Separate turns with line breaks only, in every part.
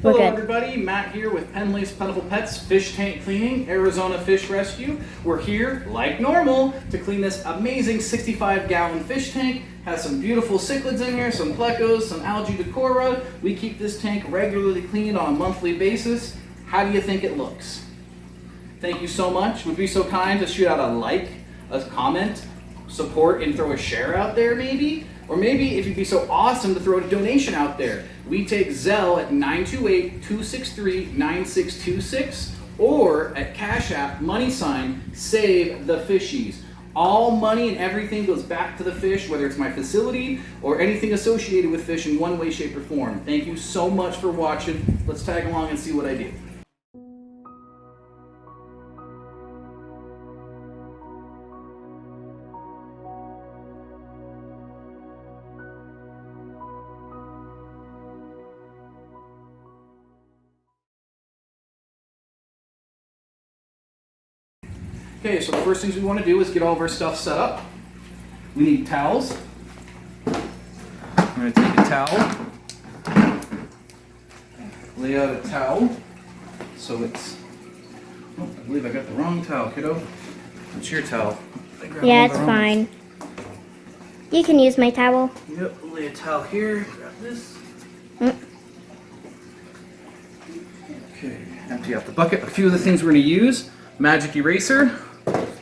We're
Hello
good.
everybody, Matt here with Pendley's Plentiful Pets Fish Tank Cleaning, Arizona Fish Rescue. We're here, like normal, to clean this amazing 65-gallon fish tank. Has some beautiful cichlids in here, some plecos, some algae decora. We keep this tank regularly cleaned on a monthly basis. How do you think it looks? Thank you so much. Would be so kind to shoot out a like, a comment, support, and throw a share out there maybe? Or maybe if you'd be so awesome to throw a donation out there. We take Zelle at 928-263-9626 or at Cash App, $Save the Fishies. All money and everything goes back to the fish, whether it's my facility or anything associated with fish in one way, shape, or form. Thank you so much for watching. Let's tag along and see what I do. Okay, so the first things we want to do is get all of our stuff set up. We need towels. I'm going to take a towel, lay out a towel, so it's, oh, I believe I got the wrong towel, kiddo. What's your towel?
Yeah, it's fine. You can use my towel.
Yep, lay a towel here, grab this. Okay, empty out the bucket. A few of the things we're going to use: magic eraser,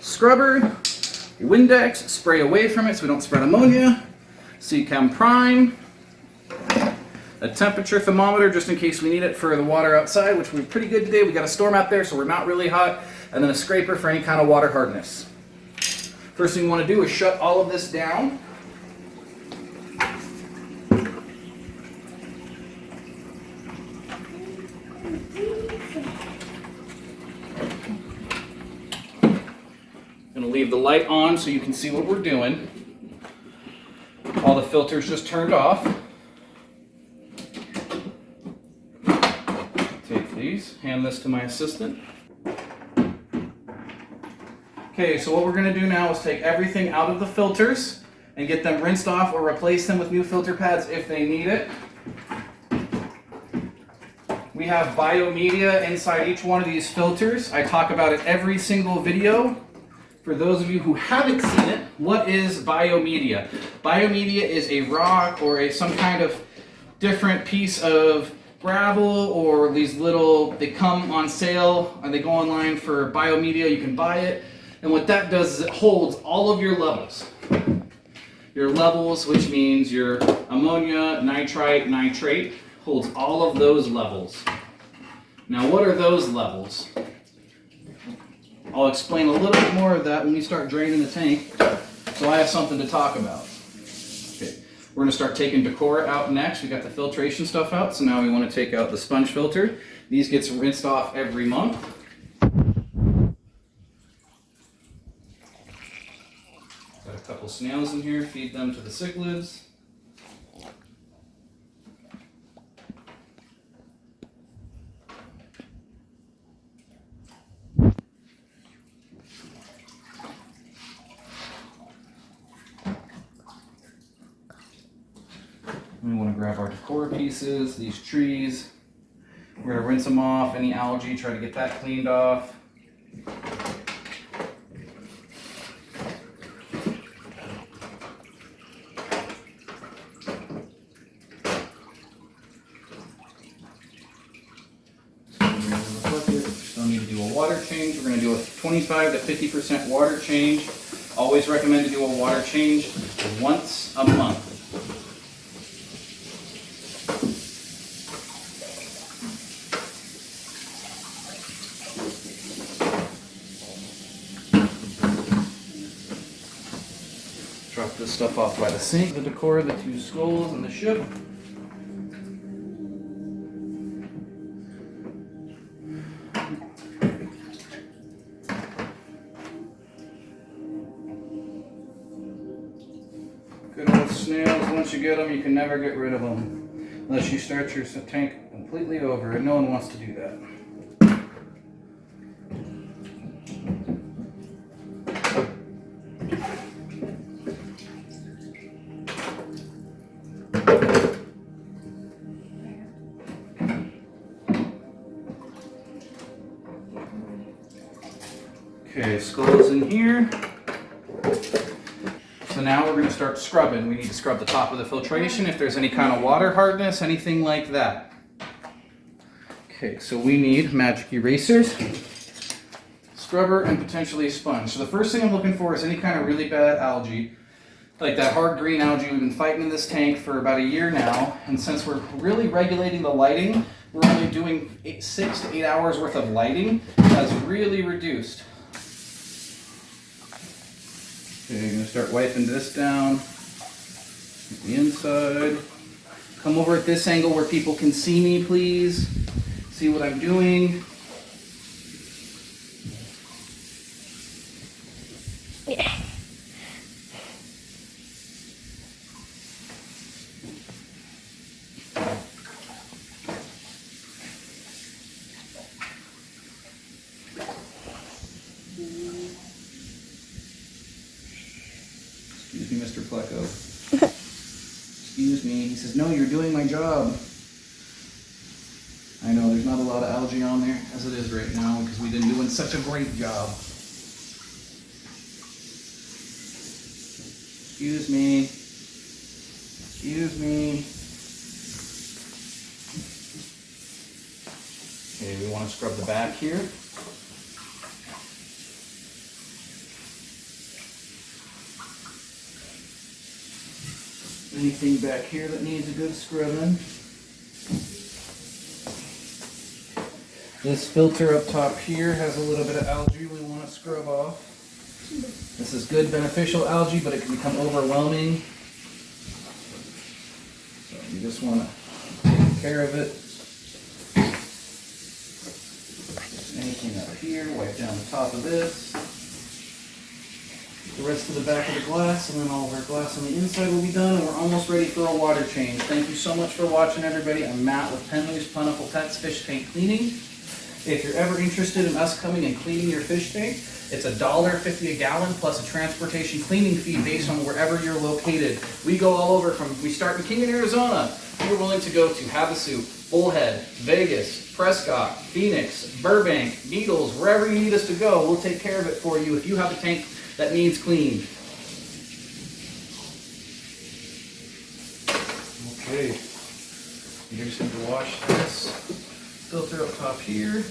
scrubber, Windex, spray away from it so we don't spread ammonia, Chem Prime, a temperature thermometer just in case we need it for the water outside, which we're pretty good today. We got a storm out there, so we're not really hot, and then a scraper for any kind of water hardness. First thing we want to do is shut all of this down. Gonna leave the light on so you can see what we're doing. All the filters just turned off. Take these, hand this to my assistant. Okay, so what we're gonna do now is take everything out of the filters and get them rinsed off or replace them with new filter pads if they need it. We have biomedia inside each one of these filters. I talk about it every single video. For those of you who haven't seen it, what is biomedia? Biomedia is a rock or some kind of different piece of gravel, or these little, they come on sale and they go online for biomedia, you can buy it. And what that does is it holds all of your levels. Your levels, which means your ammonia, nitrite, nitrate, holds all of those levels. Now what are those levels? I'll explain a little bit more of that when we start draining the tank, so I have something to talk about. Okay, we're going to start taking decor out next. We got the filtration stuff out, so now we want to take out the sponge filter. These gets rinsed off every month. Got a couple snails in here, feed them to the cichlids. We want to grab our decor pieces, these trees. We're going to rinse them off, any algae, try to get that cleaned off. Still need to do a water change. We're going to do a 25 to 50% water change. Always recommend to do a water change once a month. Drop this stuff off by the sink, the decor, the two skulls, and the ship. Good old snails, once you get them, you can never get rid of them. Unless you start your tank completely over, and no one wants to do that. Okay, skull's in here. So now we're going to start scrubbing. We need to scrub the top of the filtration if there's any kind of water hardness, anything like that. Okay, so we need magic erasers, scrubber, and potentially a sponge. So the first thing I'm looking for is any kind of really bad algae, like that hard green algae. We've been fighting in this tank for about a year now, and since we're really regulating the lighting, we're only doing 6 to 8 hours worth of lighting. That's really reduced. Okay, I'm going to start wiping this down, the inside. Come over at this angle where people can see me, please. See what I'm doing.
Yeah.
Excuse me, Mr. Pleco. Excuse me. He says, no, you're doing my job. I know there's not a lot of algae on there as it is right now because we've been doing such a great job. Excuse me. Excuse me. Okay, we want to scrub the back here. Anything back here that needs a good scrubbing. This filter up top here has a little bit of algae we want to scrub off. This is good beneficial algae, but it can become overwhelming. So you just want to take care of it. Anything up here, wipe down the top of this. The rest of the back of the glass, and then all of our glass on the inside will be done, and we're almost ready for a water change. Thank you so much for watching, everybody. I'm Matt with Pendley's Plentiful Pets Fish Tank Cleaning. If you're ever interested in us coming and cleaning your fish tank, it's $1.50 a gallon plus a transportation cleaning fee based on wherever you're located. We go all over we start in Kingman, Arizona. We're willing to go to Havasu, Bullhead, Vegas, Prescott, Phoenix, Burbank, Needles, wherever you need us to go, we'll take care of it for you if you have a tank that needs cleaned. Okay, you just need to wash this filter up top here.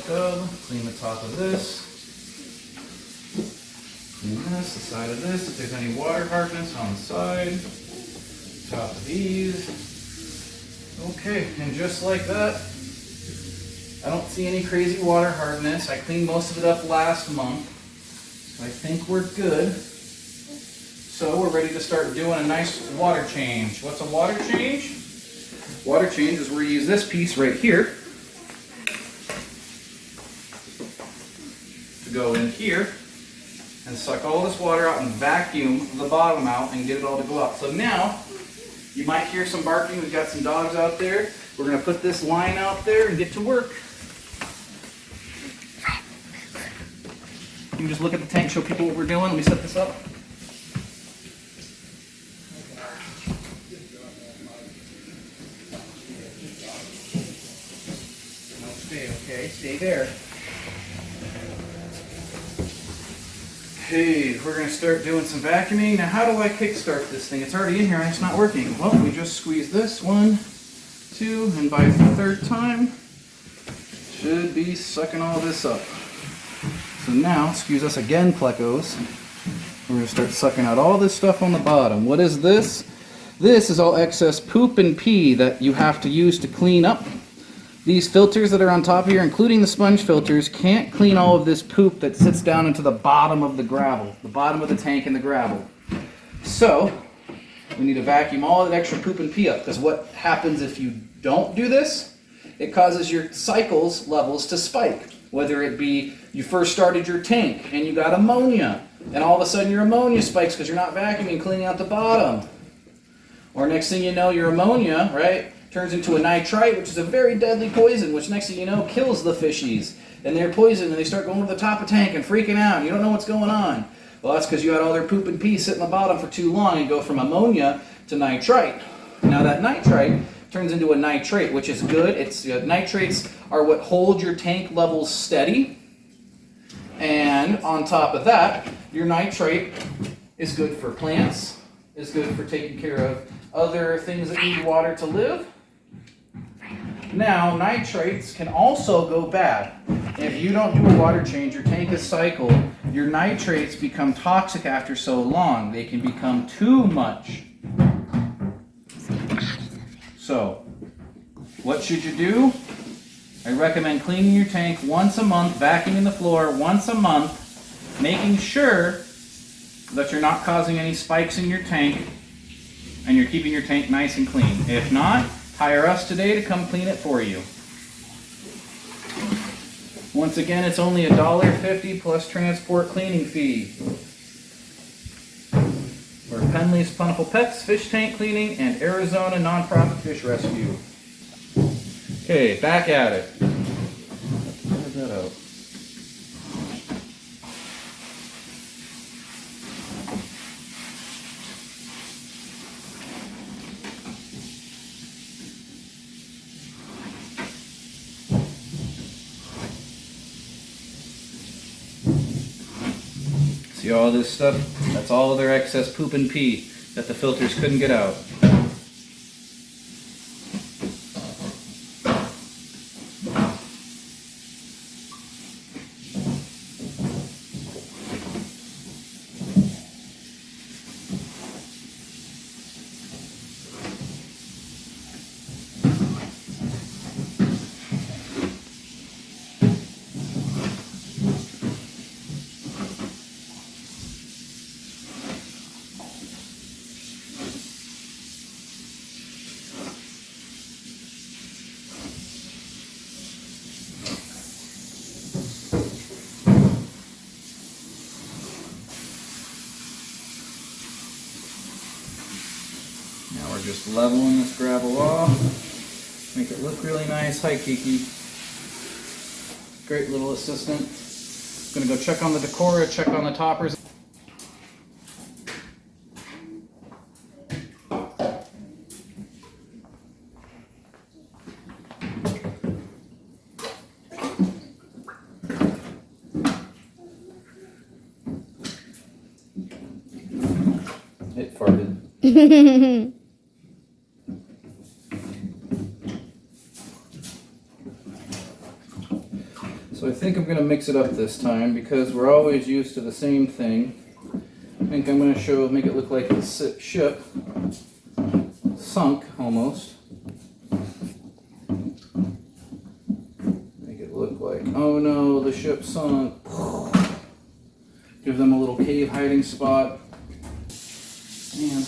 Dub, clean the top of this. Clean this, the side of this, if there's any water hardness on the side. Top of these. Okay, and just like that, I don't see any crazy water hardness. I cleaned most of it up last month. So I think we're good. So we're ready to start doing a nice water change. What's a water change? Water change is where you use this piece right here to go in here and suck all this water out and vacuum the bottom out and get it all to go out. So now, you might hear some barking. We've got some dogs out there. We're going to put this line out there and get to work. You can just look at the tank, show people what we're doing. Let me set this up. Okay, stay there. Okay, we're going to start doing some vacuuming. Now, how do I kickstart this thing? It's already in here and it's not working. Well, we just squeeze this, 1, 2, and by the third time, should be sucking all this up. So now, excuse us again, plecos. We're going to start sucking out all this stuff on the bottom. What is this? This is all excess poop and pee that you have to use to clean up. These filters that are on top here, including the sponge filters, can't clean all of this poop that sits down into the bottom of the gravel, the bottom of the tank and the gravel. So, we need to vacuum all that extra poop and pee up, because what happens if you don't do this? It causes your cycles levels to spike. Whether it be you first started your tank and you got ammonia, and all of a sudden your ammonia spikes because you're not vacuuming, cleaning out the bottom. Or next thing you know, your ammonia, right, turns into a nitrite, which is a very deadly poison, which next thing you know kills the fishies. And they're poisoned and they start going to the top of the tank and freaking out. You don't know what's going on. Well, that's because you had all their poop and pee sit in the bottom for too long and go from ammonia to nitrite. Now that nitrite turns into a nitrate, which is good. Nitrates are what hold your tank levels steady. And on top of that, your nitrate is good for plants, is good for taking care of other things that need water to live. Now, nitrates can also go bad. If you don't do a water change, your tank is cycled, your nitrates become toxic after so long. They can become too much. So, what should you do? I recommend cleaning your tank once a month, vacuuming the floor once a month, making sure that you're not causing any spikes in your tank and you're keeping your tank nice and clean. If not, hire us today to come clean it for you. Once again, it's only $1.50 plus transport cleaning fee. For Pendley's Plentiful Pets, fish tank cleaning, and Arizona nonprofit fish rescue. Okay, back at it. Let's that out. See all this stuff? That's all of their excess poop and pee that the filters couldn't get out. Now we're just leveling this gravel off. Make it look really nice. Hi, Kiki. Great little assistant. Gonna go check on the decor, check on the toppers. It farted. So I think I'm going to mix it up this time because we're always used to the same thing. I think I'm going to make it look like the ship sunk almost. Make it look like, oh no, the ship sunk. Give them a little cave hiding spot. And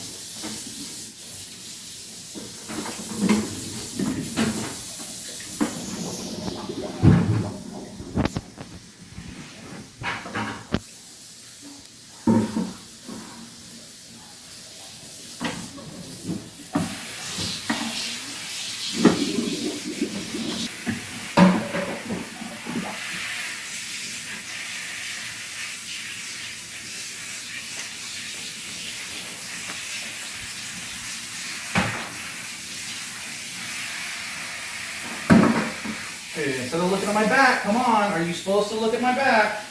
okay, instead of looking at my back, come on, are you supposed to look at my back?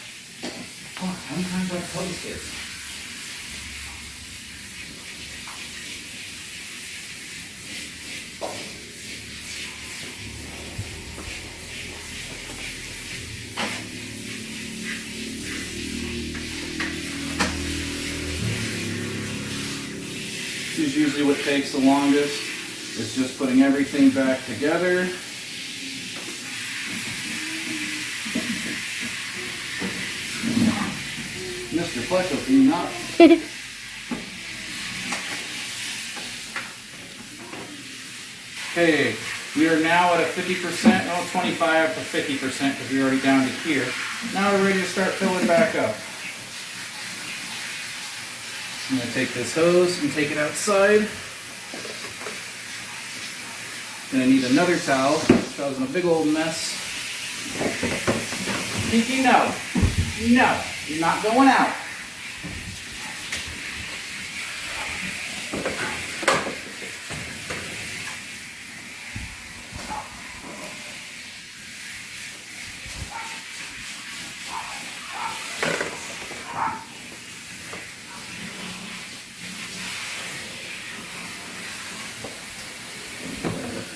Oh, how many times do I have to tell these kids? This is usually what takes the longest, is just putting everything back together. Mr. Fletcher, can you not? Okay, we are now at a 50%, no, 25 to 50% because we're already down to here. Now we're ready to start filling back up. I'm going to take this hose and take it outside. Then I need another towel. I was in a big old mess. Kiki, no. No, you're not going out.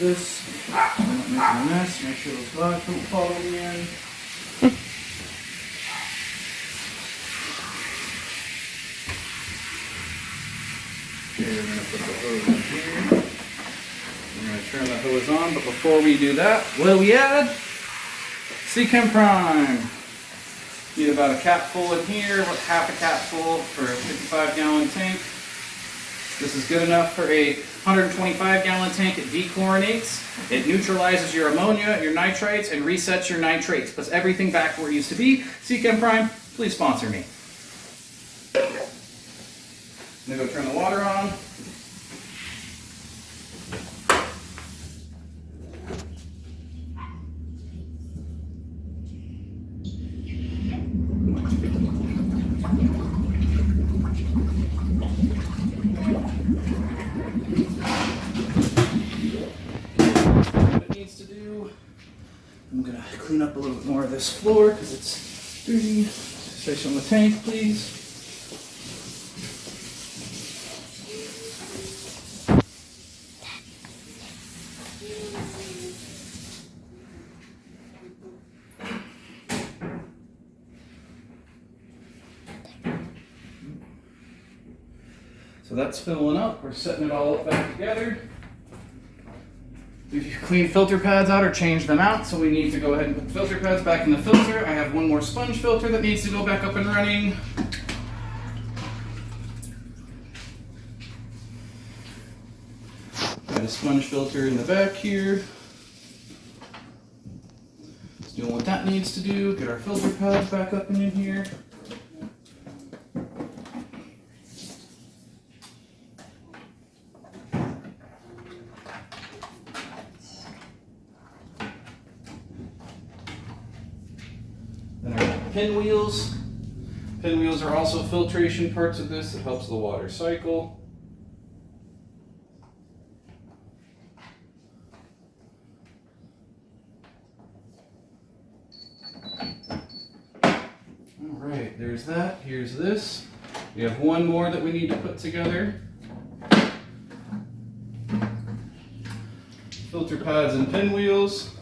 this. I'm not making a mess. Make sure those dogs don't follow me in. Okay, we're going to put the hose in here. We're going to turn the hose on, but before we do that, what do we add? Seachem Prime. Need about a capful in here, about half a capful for a 55-gallon tank. This is good enough for a 125-gallon tank. It dechlorinates, it neutralizes your ammonia, your nitrites, and resets your nitrates. Puts everything back where it used to be. Seachem Prime, please sponsor me. I'm going to go turn the water on. I'm going to clean up a little bit more of this floor because it's dirty. Space on the tank, please. So that's filling up. We're setting it all up back together. We've cleaned filter pads out or changed them out, so we need to go ahead and put the filter pads back in the filter. I have one more sponge filter that needs to go back up and running. Got a sponge filter in the back here. Just doing what that needs to do. Get our filter pads back up and in here. Then our pinwheels. Pinwheels are also filtration parts of this. It helps the water cycle. Alright, there's that. Here's this. We have one more that we need to put together. Filter pads and pinwheels.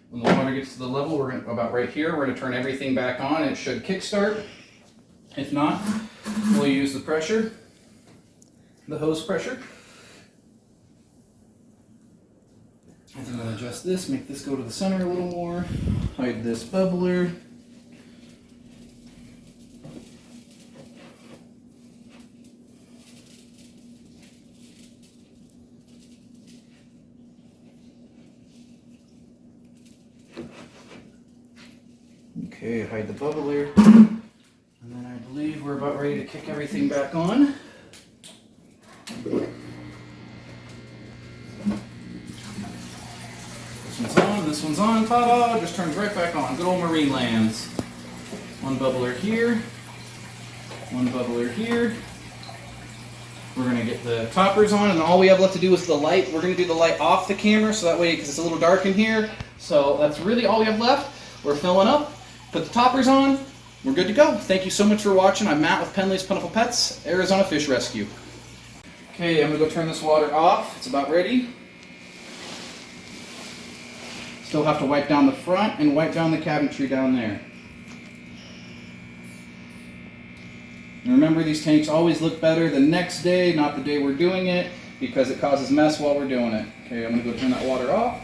When the water gets to the level, we're gonna, about right here, we're going to turn everything back on. It should kickstart. If not, we'll use the pressure, the hose pressure. And I'm going to adjust this, make this go to the center a little more, hide this bubbler. Okay, hide the bubbler. And then I believe we're about ready to kick everything back on. This one's on, this one's on, ta-da! Just turns right back on. Good old marine lands. One bubbler here. One bubbler here. We're going to get the toppers on, and all we have left to do is the light. We're going to do the light off the camera, so that way, because it's a little dark in here. So that's really all we have left. We're filling up. Put the toppers on, we're good to go. Thank you so much for watching. I'm Matt with Pendley's Plentiful Pets, Arizona Fish Rescue. Okay, I'm gonna go turn this water off. It's about ready. Still have to wipe down the front and wipe down the cabinetry down there. And remember, these tanks always look better the next day, not the day we're doing it, because it causes mess while we're doing it. Okay, I'm gonna go turn that water off.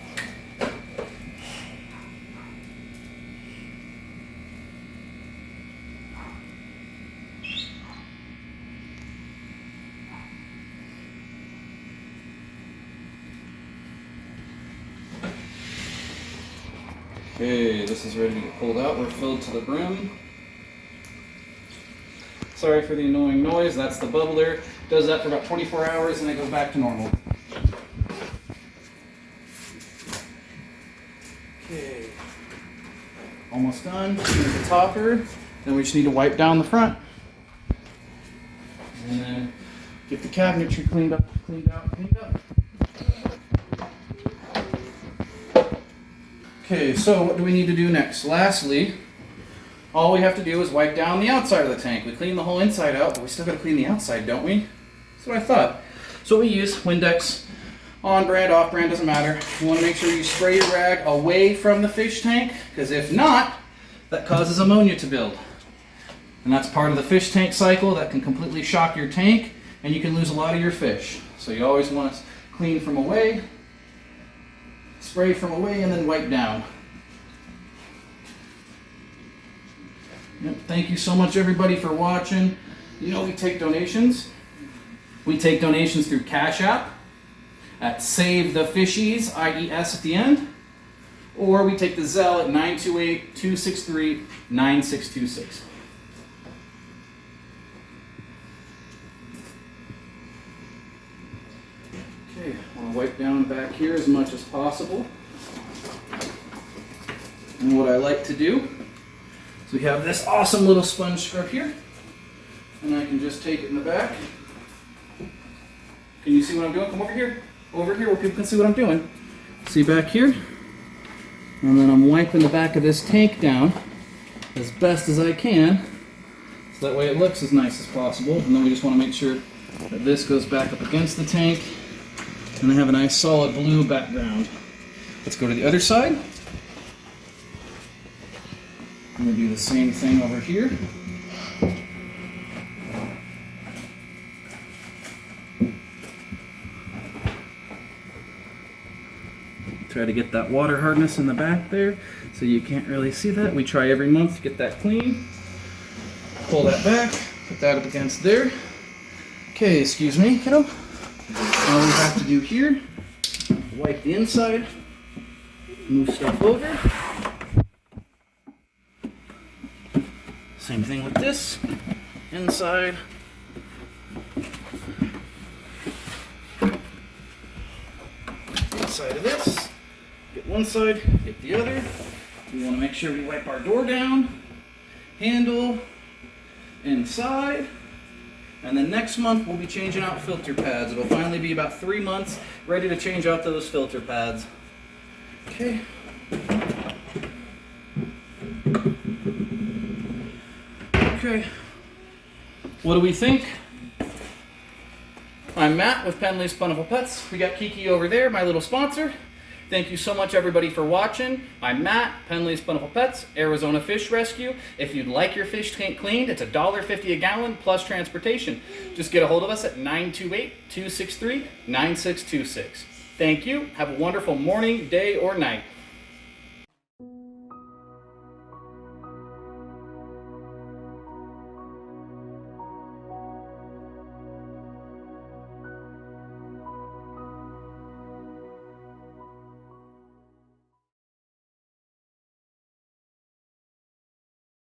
Okay, this is ready to get pulled out. We're filled to the brim. Sorry for the annoying noise. That's the bubbler. Does that for about 24 hours and it goes back to normal. Okay, almost done. Here's the topper. Then we just need to wipe down the front. And then get the cabinetry cleaned up, cleaned out, cleaned up. Okay, so what do we need to do next? Lastly, all we have to do is wipe down the outside of the tank. We clean the whole inside out, but we still got to clean the outside, don't we? That's what I thought. So we use Windex, on brand, off brand, doesn't matter. You want to make sure you spray your rag away from the fish tank, because if not, that causes ammonia to build. And that's part of the fish tank cycle that can completely shock your tank, and you can lose a lot of your fish. So you always want to clean from away, spray from away, and then wipe down. Yep, thank you so much everybody for watching. You know we take donations. We take donations through Cash App at Save the Fishies, IES at the end. Or we take the Zelle at 928-263-9626. Okay, I want to wipe down back here as much as possible. And what I like to do is we have this awesome little sponge scrub here. And I can just take it in the back. Can you see what I'm doing? Come over here. Over here where people can see what I'm doing. See back here? And then I'm wiping the back of this tank down as best as I can. So that way it looks as nice as possible. And then we just want to make sure that this goes back up against the tank. And I have a nice solid blue background. Let's go to the other side. I'm going to do the same thing over here. Try to get that water hardness in the back there so you can't really see that. We try every month to get that clean. Pull that back, put that up against there. Okay, excuse me, kiddo. All we have to do here, wipe the inside, move stuff over. Same thing with this, inside. Inside of this. Get one side, get the other. We want to make sure we wipe our door down, handle, inside. And then next month we'll be changing out filter pads. It'll finally be about 3 months ready to change out those filter pads. Okay. Okay. What do we think? I'm Matt with Pendley's Plentiful Pets. We got Kiki over there, my little sponsor. Thank you so much everybody for watching. I'm Matt, Pendley's Plentiful Pets, Arizona Fish Rescue. If you'd like your fish tank cleaned, it's $1.50 a gallon plus transportation. Just get a hold of us at 928-263-9626. Thank you. Have a wonderful morning, day, or night.